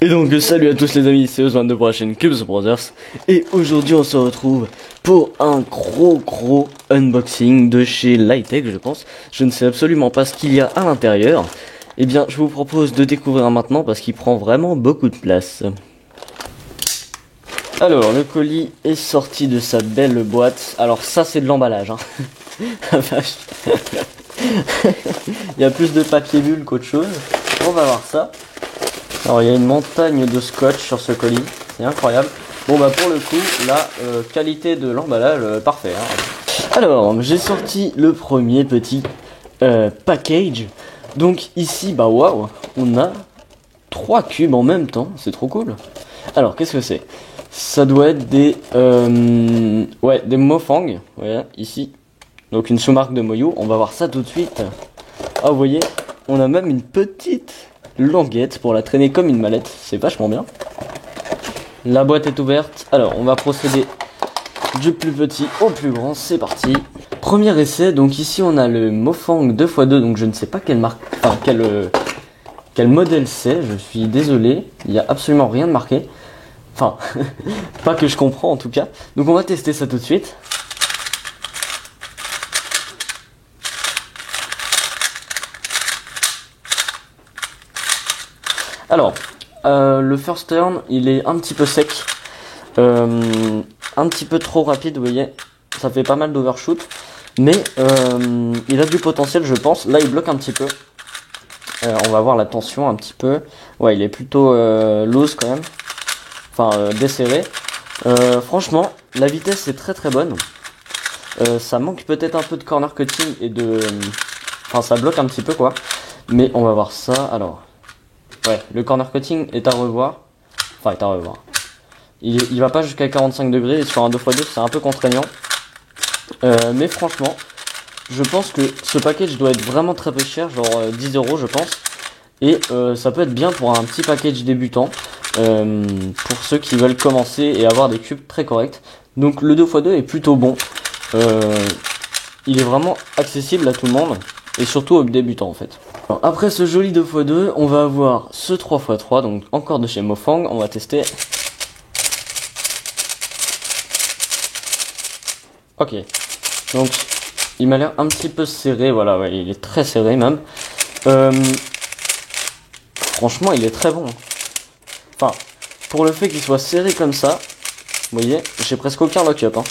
Et donc salut à tous les amis, c'est Osman de pour la chaîne Cubes Brothers. Et aujourd'hui on se retrouve pour un gros unboxing de chez Lightech, je pense. Je ne sais absolument pas ce qu'il y a à l'intérieur. Eh bien je vous propose de découvrir maintenant parce qu'il prend vraiment beaucoup de place. Alors le colis est sorti de sa belle boîte. Alors ça c'est de l'emballage hein. La vache. Il y a plus de papier bulle qu'autre chose. On va voir ça. Alors il y a une montagne de scotch sur ce colis, c'est incroyable. Bon bah pour le coup, la qualité de l'emballage, parfait. Hein. Alors j'ai sorti le premier petit package. Donc ici, bah waouh, on a 3 cubes en même temps, c'est trop cool. Alors qu'est-ce que c'est? Ça doit être des des Mofang, voilà, ici. Donc une sous-marque de Moyu, on va voir ça tout de suite. Ah vous voyez, on a même une petite languette pour la traîner comme une mallette, c'est vachement bien. La boîte est ouverte, alors on va procéder du plus petit au plus grand, c'est parti. Premier essai, donc ici on a le Mofang 2x2, donc je ne sais pas quelle marque, enfin quel modèle c'est, je suis désolé, il n'y a absolument rien de marqué. Enfin, pas que je comprends en tout cas. Donc on va tester ça tout de suite. Alors, le first turn, il est un petit peu sec, un petit peu trop rapide, vous voyez, ça fait pas mal d'overshoot, mais il a du potentiel, je pense. Là, il bloque un petit peu. On va voir la tension un petit peu. Ouais, il est plutôt loose quand même, enfin desserré. Franchement, la vitesse est très bonne. Ça manque peut-être un peu de corner cutting et de, enfin, ça bloque un petit peu quoi. Mais on va voir ça. Alors. Ouais, le corner cutting est à revoir. Enfin, est à revoir. Il va pas jusqu'à 45 degrés et sur un 2x2 c'est un peu contraignant. Mais franchement, je pense que ce package doit être vraiment très peu cher, genre 10 € je pense. Et ça peut être bien pour un petit package débutant, pour ceux qui veulent commencer et avoir des cubes très corrects. Donc le 2x2 est plutôt bon. Il est vraiment accessible à tout le monde. Et surtout aux débutants en fait. Alors, après ce joli 2x2, on va avoir ce 3x3, donc encore de chez Mofang, on va tester. Ok, donc il m'a l'air un petit peu serré, voilà, ouais, il est très serré même. Franchement il est très bon. Enfin, pour le fait qu'il soit serré comme ça, vous voyez, j'ai presque aucun lock-up. Hein.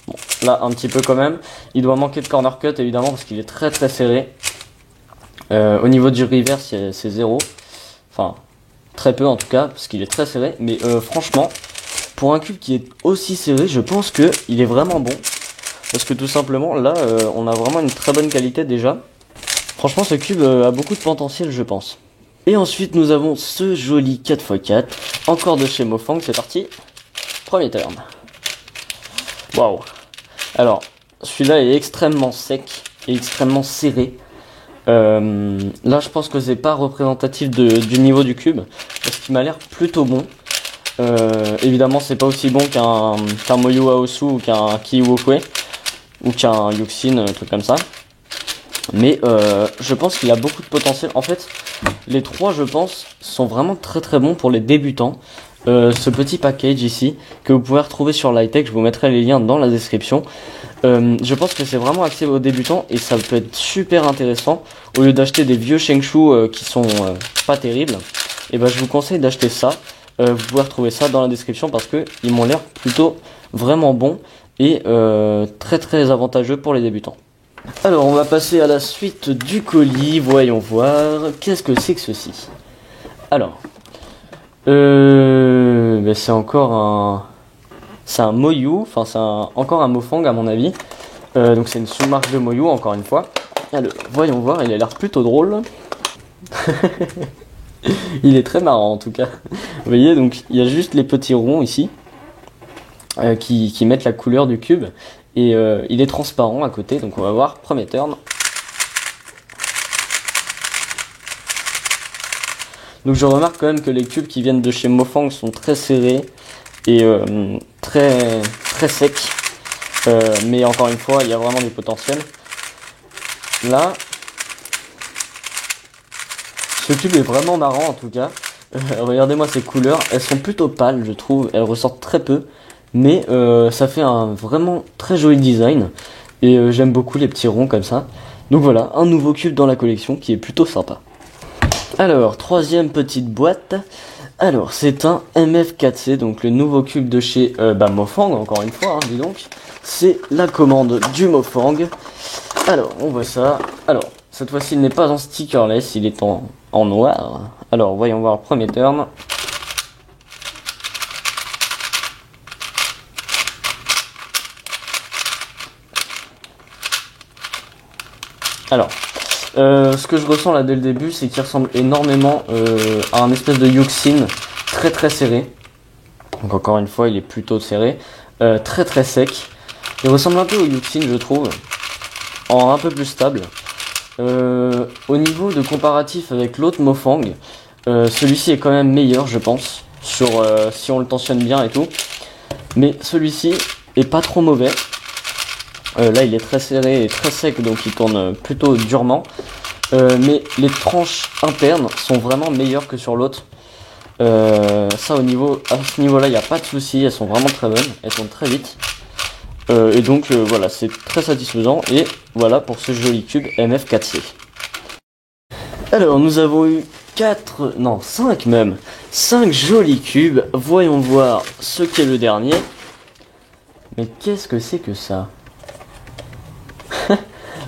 Bon, là un petit peu quand même. Il doit manquer de corner cut évidemment parce qu'il est très serré. Au niveau du reverse c'est 0. Enfin très peu en tout cas parce qu'il est très serré. Mais franchement pour un cube qui est aussi serré je pense que il est vraiment bon. Parce que tout simplement là on a vraiment une très bonne qualité déjà. Franchement ce cube a beaucoup de potentiel je pense. Et ensuite nous avons ce joli 4x4. Encore de chez Mofang, c'est parti. Premier turn. Waouh. Alors, celui-là est extrêmement sec et extrêmement serré. Là, je pense que c'est pas représentatif du niveau du cube, parce qu'il m'a l'air plutôt bon. Évidemment, c'est pas aussi bon qu'un Moyu Aosu ou qu'un Kiwokwe ou qu'un Yuxin, un truc comme ça. Mais je pense qu'il a beaucoup de potentiel. En fait, les trois, je pense, sont vraiment très bons pour les débutants. Ce petit package ici que vous pouvez retrouver sur Lightech, je vous mettrai les liens dans la description. Je pense que c'est vraiment axé aux débutants et ça peut être super intéressant. Au lieu d'acheter des vieux Shengshu qui sont pas terribles, et ben je vous conseille d'acheter ça. Vous pouvez retrouver ça dans la description parce que ils m'ont l'air plutôt vraiment bons et très avantageux pour les débutants. Alors on va passer à la suite du colis, voyons voir, qu'est-ce que c'est que ceci? Alors, ben c'est encore un Moyu, enfin c'est encore un Mofang à mon avis. Donc c'est une sous-marque de Moyu encore une fois. Alors, voyons voir, il a l'air plutôt drôle. Il est très marrant en tout cas. Vous voyez, donc il y a juste les petits ronds ici qui mettent la couleur du cube. Et il est transparent à côté, donc on va voir, premier turn. Donc je remarque quand même que les cubes qui viennent de chez Mofang sont très serrés et très secs. Mais encore une fois, il y a vraiment du potentiel. Là, ce cube est vraiment marrant en tout cas. Regardez-moi ces couleurs, elles sont plutôt pâles je trouve, elles ressortent très peu, mais ça fait un vraiment très joli design, et j'aime beaucoup les petits ronds comme ça. Donc voilà, un nouveau cube dans la collection qui est plutôt sympa. Alors, troisième petite boîte, alors c'est un MF4C, donc le nouveau cube de chez Mofang, encore une fois, hein, dis donc. C'est la commande du Mofang. Alors, on voit ça. Alors, cette fois-ci, il n'est pas en stickerless, il est en noir. Alors, voyons voir le premier turn. Alors, ce que je ressens là dès le début, c'est qu'il ressemble énormément à un espèce de Yuxin très très serré. Donc encore une fois, il est plutôt serré, très très sec. Il ressemble un peu au Yuxin, je trouve, en un peu plus stable. Au niveau de comparatif avec l'autre Mofang, celui-ci est quand même meilleur, je pense, sur si on le tensionne bien et tout. Mais celui-ci est pas trop mauvais. Là, il est très serré et très sec, donc il tourne plutôt durement. Mais les tranches internes sont vraiment meilleures que sur l'autre. Ça, à ce niveau-là, il n'y a pas de souci. Elles sont vraiment très bonnes. Elles tournent très vite. Et donc voilà, c'est très satisfaisant. Et voilà pour ce joli cube MF4C. Alors nous avons eu 5 même, 5 jolis cubes. Voyons voir ce qu'est le dernier. Mais qu'est-ce que c'est que ça?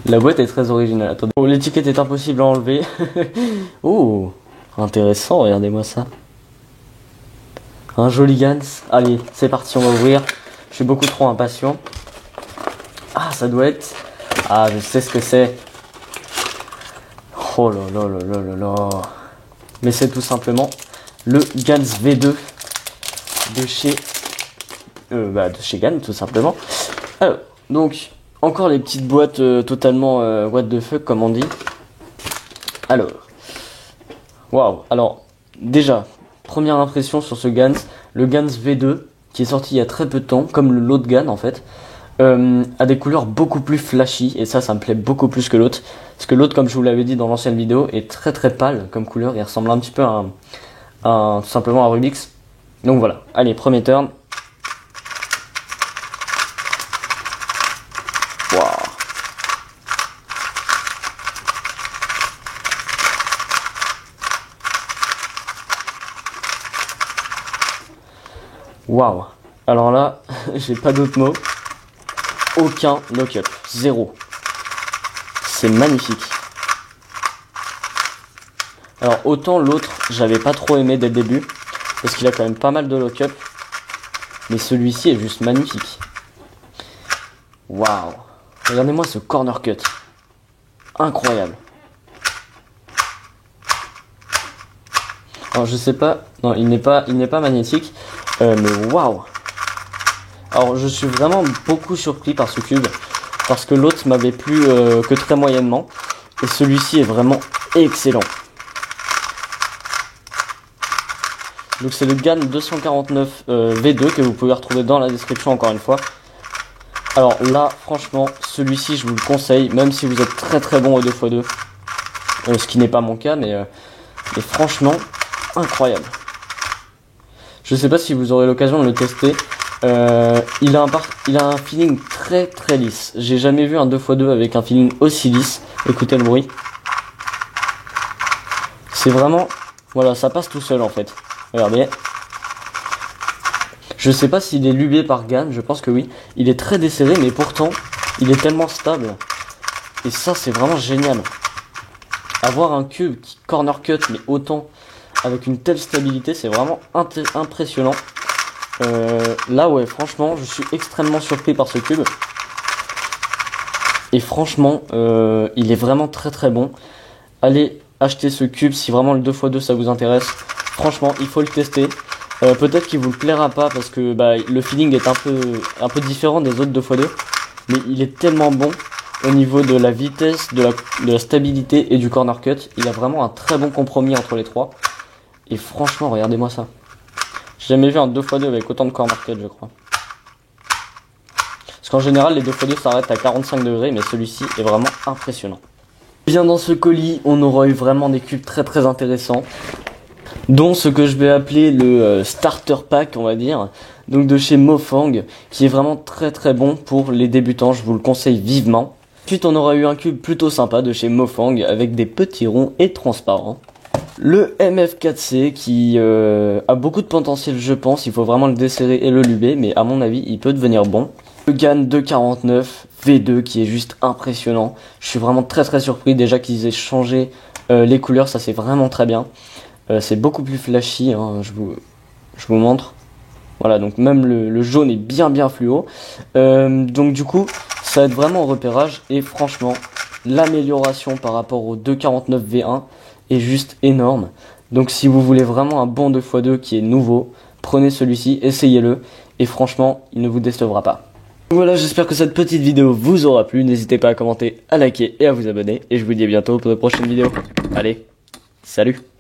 La boîte est très originale. Attendez. Oh, l'étiquette est impossible à enlever. Oh, intéressant, regardez-moi ça. Un joli Gans. Allez, c'est parti, on va ouvrir. Je suis beaucoup trop impatient. Ah, ça doit être... Ah, je sais ce que c'est. Oh là là là là là là. Mais c'est tout simplement le Gans V2 de chez... de chez Gans, tout simplement. Alors, donc, encore les petites boîtes totalement what the fuck, comme on dit. Alors, waouh. Alors, déjà, première impression sur ce Gans, le Gans V2, qui est sorti il y a très peu de temps, comme l'autre Gans en fait, a des couleurs beaucoup plus flashy, et ça me plaît beaucoup plus que l'autre. Parce que l'autre, comme je vous l'avais dit dans l'ancienne vidéo, est très très pâle comme couleur, il ressemble un petit peu tout simplement à Rubik's. Donc voilà, allez, premier turn. Waouh. Waouh. Alors là, j'ai pas d'autres mots. Aucun lock-up. Zéro. C'est magnifique. Alors autant l'autre, j'avais pas trop aimé dès le début. Parce qu'il a quand même pas mal de lock-up. Mais celui-ci est juste magnifique. Waouh. Regardez-moi ce corner cut. Incroyable. Alors je sais pas. Non, il n'est pas magnétique. Mais waouh. Alors je suis vraiment beaucoup surpris par ce cube, parce que l'autre m'avait plu que très moyennement, et celui-ci est vraiment excellent. Donc c'est le GAN 249 V2 que vous pouvez retrouver dans la description encore une fois. Alors là franchement celui-ci je vous le conseille, même si vous êtes très très bon au 2x2, ce qui n'est pas mon cas, mais franchement incroyable. Je sais pas si vous aurez l'occasion de le tester. Il a un feeling très très lisse. J'ai jamais vu un 2x2 avec un feeling aussi lisse. Écoutez le bruit. C'est vraiment... Voilà, ça passe tout seul en fait. Regardez. Je sais pas s'il est lubé par GAN, je pense que oui. Il est très desserré, mais pourtant, il est tellement stable. Et ça, c'est vraiment génial. Avoir un cube qui corner cut, mais autant, avec une telle stabilité, c'est vraiment impressionnant. Là ouais, franchement je suis extrêmement surpris par ce cube, et franchement il est vraiment très très bon. Allez acheter ce cube si vraiment le 2x2 ça vous intéresse. Franchement il faut le tester. Peut-être qu'il vous plaira pas parce que le feeling est un peu différent des autres 2x2, mais il est tellement bon au niveau de la vitesse, de la stabilité et du corner cut. Il a vraiment un très bon compromis entre les trois, et franchement regardez-moi ça. J'ai jamais vu un 2x2 avec autant de corner cut, je crois. Parce qu'en général, les 2x2 s'arrêtent à 45 degrés, mais celui-ci est vraiment impressionnant. Bien dans ce colis, on aura eu vraiment des cubes très très intéressants. dont ce que je vais appeler le starter pack, on va dire, donc de chez Mofang, qui est vraiment très très bon pour les débutants, je vous le conseille vivement. Ensuite on aura eu un cube plutôt sympa de chez Mofang avec des petits ronds et transparents. Le MF4C qui a beaucoup de potentiel, je pense, il faut vraiment le desserrer et le luber, mais à mon avis il peut devenir bon. Le GAN 249 V2 qui est juste impressionnant, je suis vraiment très très surpris déjà qu'ils aient changé les couleurs, ça c'est vraiment très bien. C'est beaucoup plus flashy, hein, je vous montre. Voilà, donc même le jaune est bien fluo. Donc du coup, ça aide vraiment au repérage. Et franchement, l'amélioration par rapport au 249 V1 est juste énorme. Donc si vous voulez vraiment un bon 2x2 qui est nouveau, prenez celui-ci, essayez-le. Et franchement, il ne vous décevra pas. Voilà, j'espère que cette petite vidéo vous aura plu. N'hésitez pas à commenter, à liker et à vous abonner. Et je vous dis à bientôt pour de prochaines vidéos. Allez, salut!